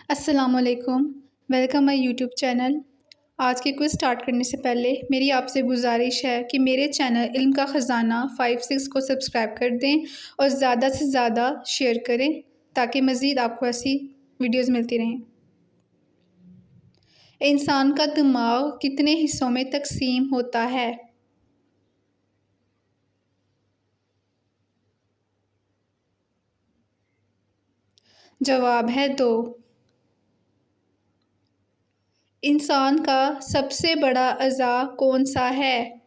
अस्सलामुअलैकुम। Welcome my YouTube channel. आज के क्विज़ स्टार्ट करने से पहले मेरी आपसे गुजारिश है कि मेरे चैनल इल्म का ख़जाना 5-6 को सब्सक्राइब कर दें और ज़्यादा से ज़्यादा शेयर करें ताकि मज़ीद आपको ऐसी वीडियोज़ मिलती रहें। इंसान का दिमाग कितने हिस्सों में तकसीम होता है? जवाब है 2। इंसान का सबसे बड़ा अज़ा कौन सा है?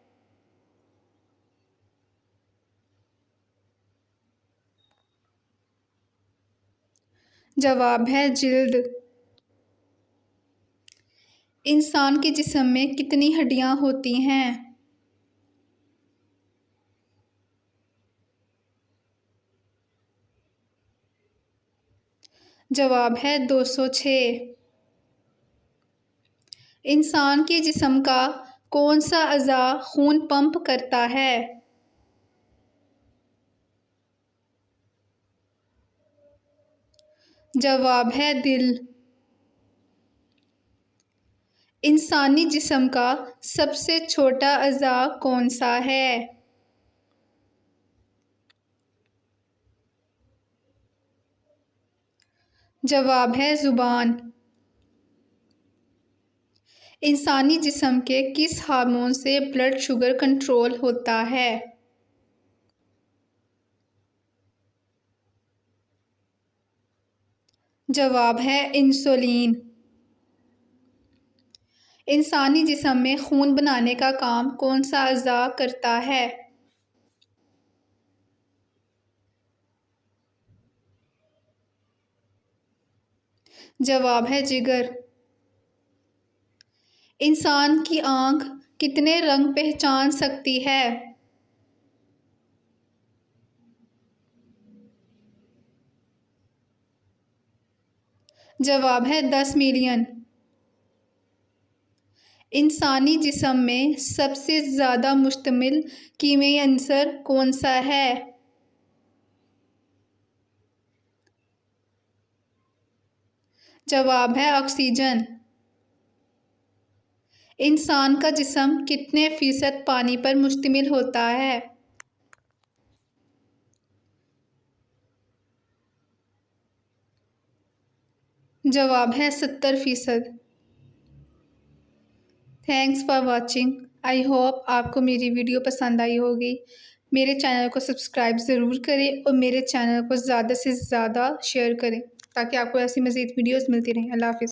जवाब है जिल्द। इंसान के जिस्म में कितनी हड्डियां होती हैं? जवाब है 206। इंसान के जिस्म का कौन सा अज़ा खून पंप करता है? जवाब है दिल। इंसानी जिस्म का सबसे छोटा अज़ा कौन सा है? जवाब है ज़ुबान। इंसानी जिस्म के किस हार्मोन से ब्लड शुगर कंट्रोल होता है? जवाब है इंसुलिन। इंसानी जिस्म में खून बनाने का काम कौन सा अज़ा करता है? जवाब है जिगर। इंसान की आँख कितने रंग पहचान सकती है? जवाब है 10 मिलियन। इंसानी जिस्म में सबसे ज़्यादा मुश्तमिल कीमियाई अंसर कौन सा है? जवाब है ऑक्सीजन। इंसान का जिस्म कितने फ़ीसद पानी पर मुश्तमिल होता है? जवाब है 70%। Thanks for watching. I hope आपको मेरी वीडियो पसंद आई होगी। मेरे चैनल को सब्सक्राइब ज़रूर करें और मेरे चैनल को ज़्यादा से ज़्यादा शेयर करें ताकि आपको ऐसी मज़ीद वीडियोज़ मिलती रहें। अल्लाह हाफ़िज़।